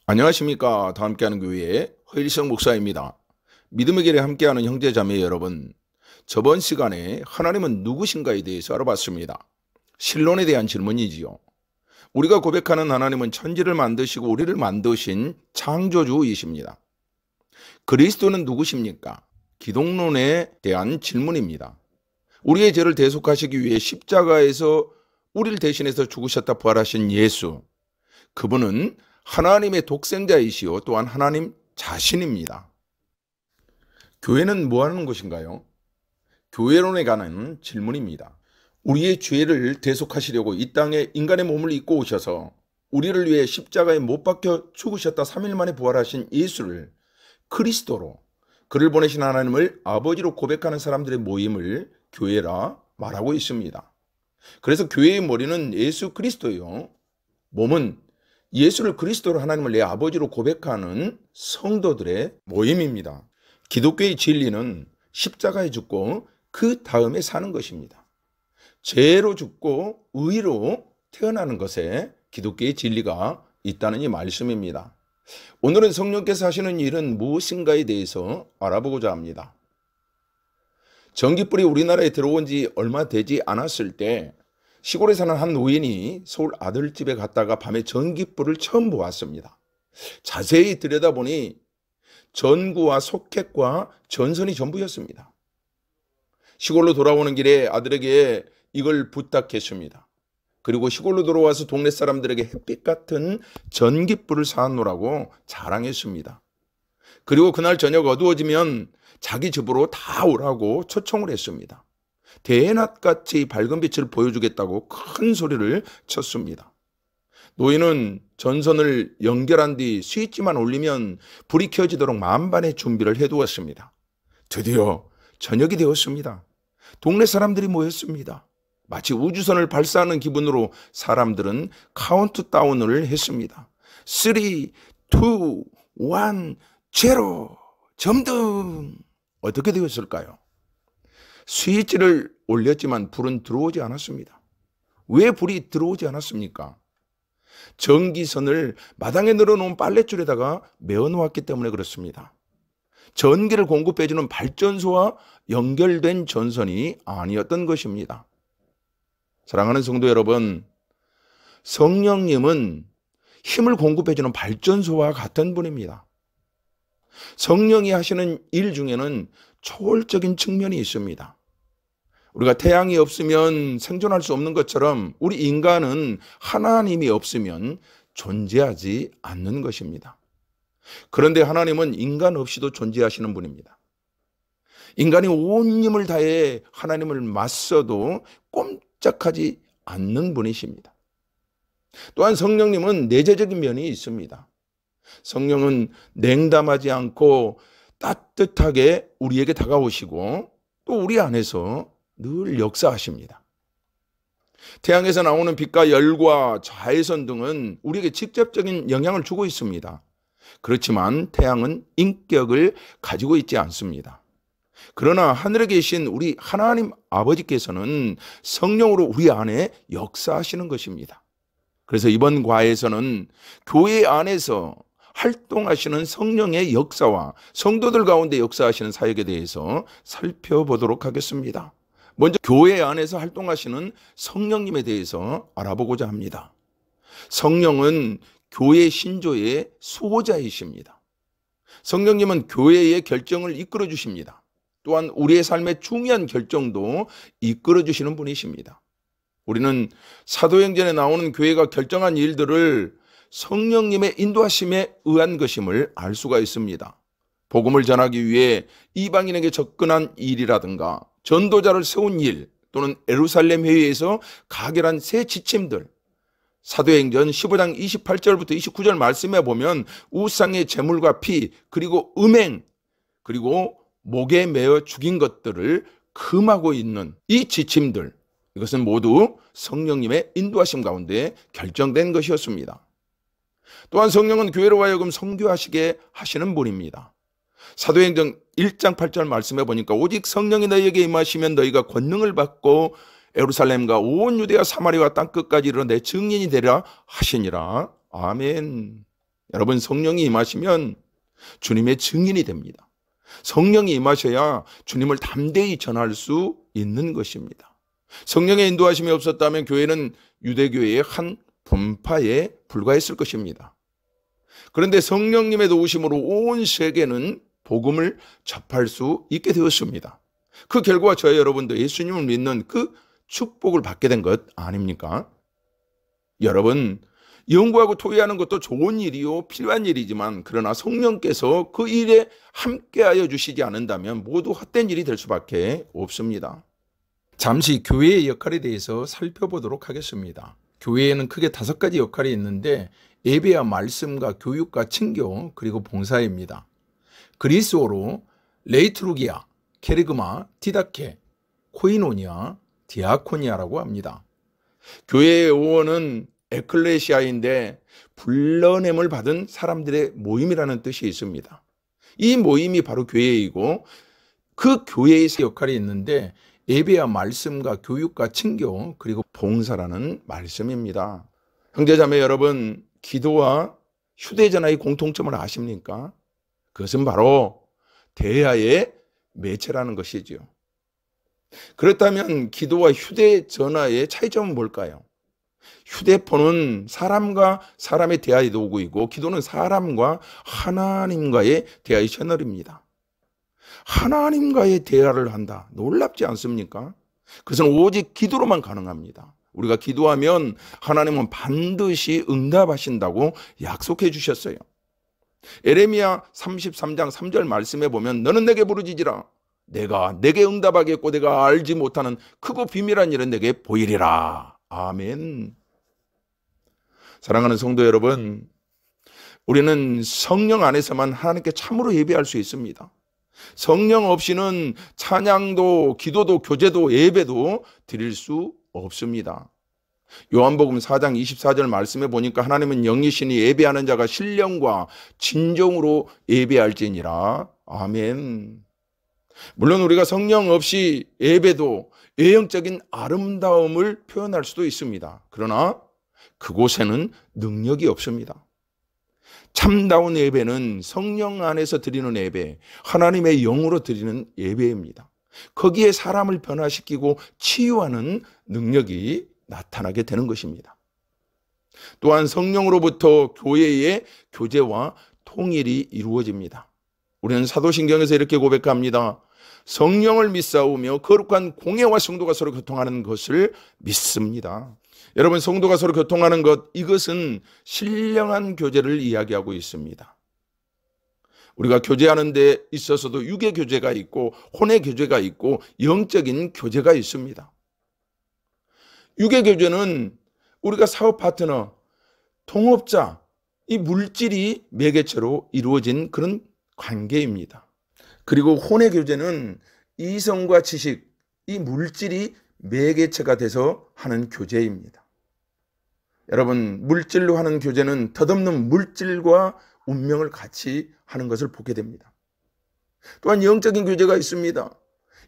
안녕하십니까. 다 함께하는 교회의 허일성 목사입니다. 믿음의 길에 함께하는 형제자매 여러분, 저번 시간에 하나님은 누구신가에 대해서 알아봤습니다. 신론에 대한 질문이지요. 우리가 고백하는 하나님은 천지를 만드시고 우리를 만드신 창조주이십니다. 그리스도는 누구십니까? 기독론에 대한 질문입니다. 우리의 죄를 대속하시기 위해 십자가에서 우리를 대신해서 죽으셨다 부활하신 예수, 그분은 하나님의 독생자이시요 또한 하나님 자신입니다. 교회는 뭐 하는 것인가요? 교회론에 관한 질문입니다. 우리의 죄를 대속하시려고 이 땅에 인간의 몸을 입고 오셔서 우리를 위해 십자가에 못 박혀 죽으셨다 3일 만에 부활하신 예수를 그리스도로, 그를 보내신 하나님을 아버지로 고백하는 사람들의 모임을 교회라 말하고 있습니다. 그래서 교회의 머리는 예수 그리스도요, 몸은 예수를 그리스도로 하나님을 내 아버지로 고백하는 성도들의 모임입니다. 기독교의 진리는 십자가에 죽고 그 다음에 사는 것입니다. 죄로 죽고 의로 태어나는 것에 기독교의 진리가 있다는 이 말씀입니다. 오늘은 성령께서 하시는 일은 무엇인가에 대해서 알아보고자 합니다. 전기불이 우리나라에 들어온 지 얼마 되지 않았을 때 시골에 사는 한 노인이 서울 아들집에 갔다가 밤에 전기불을 처음 보았습니다. 자세히 들여다보니 전구와 소켓과 전선이 전부였습니다. 시골로 돌아오는 길에 아들에게 이걸 부탁했습니다. 그리고 시골로 돌아와서 동네 사람들에게 햇빛 같은 전기불을 사놓으라고 자랑했습니다. 그리고 그날 저녁 어두워지면 자기 집으로 다 오라고 초청을 했습니다. 대낮같이 밝은 빛을 보여주겠다고 큰 소리를 쳤습니다. 노인은 전선을 연결한 뒤 스위치만 올리면 불이 켜지도록 만반의 준비를 해두었습니다. 드디어 저녁이 되었습니다. 동네 사람들이 모였습니다. 마치 우주선을 발사하는 기분으로 사람들은 카운트다운을 했습니다. 3, 2, 1, 0 점등. 어떻게 되었을까요? 스위치를 올렸지만 불은 들어오지 않았습니다. 왜 불이 들어오지 않았습니까? 전기선을 마당에 늘어놓은 빨랫줄에다가 메어놓았기 때문에 그렇습니다. 전기를 공급해주는 발전소와 연결된 전선이 아니었던 것입니다. 사랑하는 성도 여러분, 성령님은 힘을 공급해주는 발전소와 같은 분입니다. 성령이 하시는 일 중에는 초월적인 측면이 있습니다. 우리가 태양이 없으면 생존할 수 없는 것처럼 우리 인간은 하나님이 없으면 존재하지 않는 것입니다. 그런데 하나님은 인간 없이도 존재하시는 분입니다. 인간이 온 힘을 다해 하나님을 맞서도 꼼짝하지 않는 분이십니다. 또한 성령님은 내재적인 면이 있습니다. 성령은 냉담하지 않고 따뜻하게 우리에게 다가오시고 또 우리 안에서 늘 역사하십니다. 태양에서 나오는 빛과 열과 자외선 등은 우리에게 직접적인 영향을 주고 있습니다. 그렇지만 태양은 인격을 가지고 있지 않습니다. 그러나 하늘에 계신 우리 하나님 아버지께서는 성령으로 우리 안에 역사하시는 것입니다. 그래서 이번 과에서는 교회 안에서 활동하시는 성령의 역사와 성도들 가운데 역사하시는 사역에 대해서 살펴보도록 하겠습니다. 먼저 교회 안에서 활동하시는 성령님에 대해서 알아보고자 합니다. 성령은 교회 신조의 수호자이십니다. 성령님은 교회의 결정을 이끌어 주십니다. 또한 우리의 삶의 중요한 결정도 이끌어 주시는 분이십니다. 우리는 사도행전에 나오는 교회가 결정한 일들을 성령님의 인도하심에 의한 것임을 알 수가 있습니다. 복음을 전하기 위해 이방인에게 접근한 일이라든가 전도자를 세운 일, 또는 예루살렘 회의에서 가결한 새 지침들, 사도행전 15장 28절부터 29절 말씀에 보면 우상의 제물과 피, 그리고 음행, 그리고 목에 매어 죽인 것들을 금하고 있는 이 지침들, 이것은 모두 성령님의 인도하심 가운데 결정된 것이었습니다. 또한 성령은 교회로 하여금 선교하시게 하시는 분입니다. 사도행전 1장 8절 말씀해 보니까 오직 성령이 너희에게 임하시면 너희가 권능을 받고 예루살렘과 온 유대와 사마리아와 땅끝까지 이르러 내 증인이 되리라 하시니라. 아멘. 여러분, 성령이 임하시면 주님의 증인이 됩니다. 성령이 임하셔야 주님을 담대히 전할 수 있는 것입니다. 성령의 인도하심이 없었다면 교회는 유대교회의 한 분파에 불과했을 것입니다. 그런데 성령님의 도우심으로 온 세계는 복음을 접할 수 있게 되었습니다. 그 결과 저희 여러분도 예수님을 믿는 그 축복을 받게 된 것 아닙니까? 여러분, 연구하고 토의하는 것도 좋은 일이요 필요한 일이지만, 그러나 성령께서 그 일에 함께하여 주시지 않는다면 모두 헛된 일이 될 수밖에 없습니다. 잠시 교회의 역할에 대해서 살펴보도록 하겠습니다. 교회에는 크게 5가지 역할이 있는데, 예배와 말씀과 교육과 친교, 그리고 봉사입니다. 그리스어로 레이트루기아, 케르그마, 디다케, 코이노니아, 디아코니아라고 합니다. 교회의 의원은 에클레시아인데 불러냄을 받은 사람들의 모임이라는 뜻이 있습니다. 이 모임이 바로 교회이고, 그 교회의 역할이 있는데 예배와 말씀과 교육과 친교, 그리고 봉사라는 말씀입니다. 형제자매 여러분, 기도와 휴대전화의 공통점을 아십니까? 그것은 바로 대화의 매체라는 것이지요. 그렇다면 기도와 휴대전화의 차이점은 뭘까요? 휴대폰은 사람과 사람의 대화의 도구이고, 기도는 사람과 하나님과의 대화의 채널입니다. 하나님과의 대화를 한다. 놀랍지 않습니까? 그것은 오직 기도로만 가능합니다. 우리가 기도하면 하나님은 반드시 응답하신다고 약속해 주셨어요. 에레미야 33장 3절 말씀에 보면, 너는 내게 부르짖으라. 내가 내게 응답하겠고 내가 알지 못하는 크고 비밀한 일은 내게 보이리라. 아멘. 사랑하는 성도 여러분, 우리는 성령 안에서만 하나님께 참으로 예배할 수 있습니다. 성령 없이는 찬양도, 기도도, 교제도, 예배도 드릴 수 없습니다. 요한복음 4장 24절 말씀에 보니까, 하나님은 영이시니 예배하는 자가 신령과 진정으로 예배할지니라. 아멘. 물론 우리가 성령 없이 예배도 외형적인 아름다움을 표현할 수도 있습니다. 그러나 그곳에는 능력이 없습니다. 참다운 예배는 성령 안에서 드리는 예배, 하나님의 영으로 드리는 예배입니다. 거기에 사람을 변화시키고 치유하는 능력이 나타나게 되는 것입니다. 또한 성령으로부터 교회의 교제와 통일이 이루어집니다. 우리는 사도신경에서 이렇게 고백합니다. 성령을 믿사오며 거룩한 공회와 성도가 서로 교통하는 것을 믿습니다. 여러분, 성도가 서로 교통하는 것, 이것은 신령한 교제를 이야기하고 있습니다. 우리가 교제하는 데 있어서도 육의 교제가 있고 혼의 교제가 있고 영적인 교제가 있습니다. 육의 교제는 우리가 사업 파트너, 동업자, 이 물질이 매개체로 이루어진 그런 관계입니다. 그리고 혼의 교제는 이성과 지식, 이 물질이 매개체가 돼서 하는 교제입니다. 여러분, 물질로 하는 교제는 덧없는 물질과 운명을 같이 하는 것을 보게 됩니다. 또한 영적인 교제가 있습니다.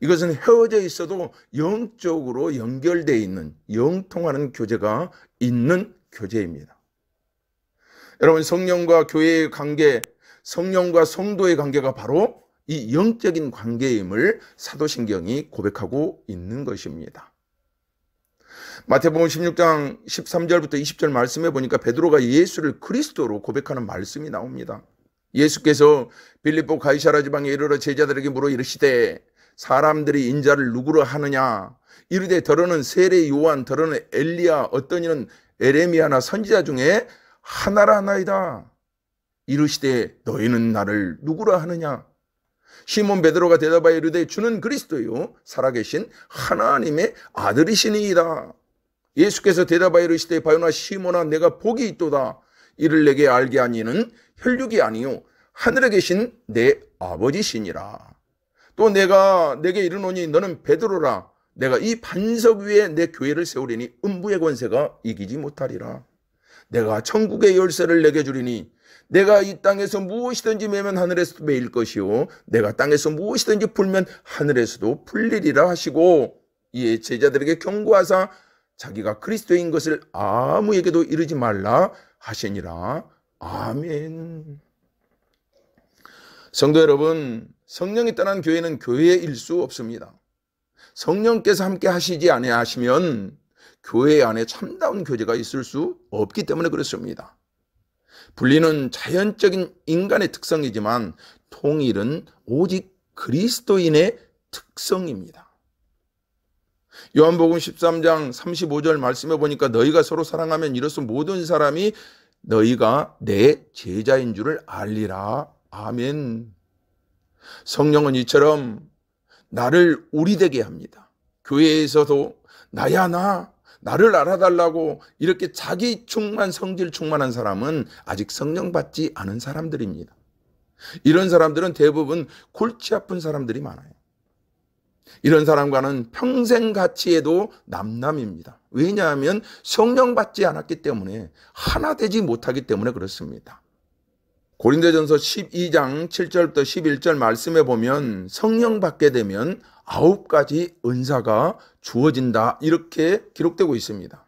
이것은 헤어져 있어도 영적으로 연결되어 있는, 영통하는 교제가 있는 교제입니다. 여러분, 성령과 교회의 관계, 성령과 성도의 관계가 바로 이 영적인 관계임을 사도신경이 고백하고 있는 것입니다. 마태복음 16장 13절부터 20절 말씀에 보니까 베드로가 예수를 그리스도로 고백하는 말씀이 나옵니다. 예수께서 빌립보 가이사라 지방에 이르러 제자들에게 물어 이르시되, 사람들이 인자를 누구로 하느냐? 이르되 더러는 세례 요한, 더러는 엘리야, 어떤 이는 에레미야나 선지자 중에 하나라 하나이다. 이르시되 너희는 나를 누구라 하느냐? 시몬 베드로가 대답하여 이르되 주는 그리스도요 살아계신 하나님의 아들이시니이다. 예수께서 대답하여 이르시되 바요나 시몬아, 내가 복이 있도다. 이를 내게 알게 하니는 혈육이 아니요 하늘에 계신 내 아버지시니라. 또 내가 내게 이르노니 너는 베드로라. 내가 이 반석 위에 내 교회를 세우리니 음부의 권세가 이기지 못하리라. 내가 천국의 열쇠를 내게 주리니 내가 이 땅에서 무엇이든지 매면 하늘에서도 매일 것이요 내가 땅에서 무엇이든지 풀면 하늘에서도 풀리리라 하시고, 이에 제자들에게 경고하사 자기가 그리스도인 것을 아무에게도 이르지 말라 하시니라. 아멘. 성도 여러분, 성령이 떠난 교회는 교회일 수 없습니다. 성령께서 함께 하시지 아니하시면 교회 안에 참다운 교제가 있을 수 없기 때문에 그렇습니다. 분리는 자연적인 인간의 특성이지만 통일은 오직 그리스도인의 특성입니다. 요한복음 13장 35절 말씀해 보니까 너희가 서로 사랑하면 이로써 모든 사람이 너희가 내 제자인 줄을 알리라. 아멘. 성령은 이처럼 나를 우리 되게 합니다. 교회에서도 나야 나를 알아달라고 이렇게 자기 충만 성질 충만한 사람은 아직 성령 받지 않은 사람들입니다. 이런 사람들은 대부분 골치 아픈 사람들이 많아요. 이런 사람과는 평생 같이 해도 남남입니다. 왜냐하면 성령 받지 않았기 때문에 하나 되지 못하기 때문에 그렇습니다. 고린도전서 12장 7절부터 11절 말씀해 보면 성령 받게 되면 9가지 은사가 주어진다 이렇게 기록되고 있습니다.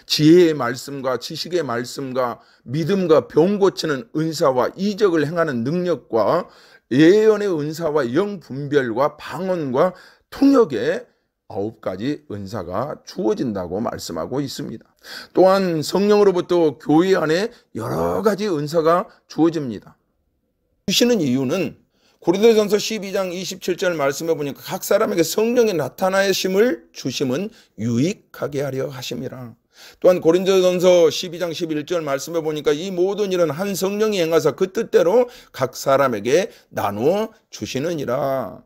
지혜의 말씀과 지식의 말씀과 믿음과 병 고치는 은사와 이적을 행하는 능력과 예언의 은사와 영분별과 방언과 통역의 9가지 은사가 주어진다고 말씀하고 있습니다. 또한 성령으로부터 교회 안에 여러 가지 은사가 주어집니다. 주시는 이유는 고린도전서 12장 27절 말씀해 보니까 각 사람에게 성령의 나타나심을 주심은 유익하게 하려 하심이라. 또한 고린도전서 12장 11절 말씀해 보니까 이 모든 일은 한 성령이 행하사 그 뜻대로 각 사람에게 나누어 주시느니라.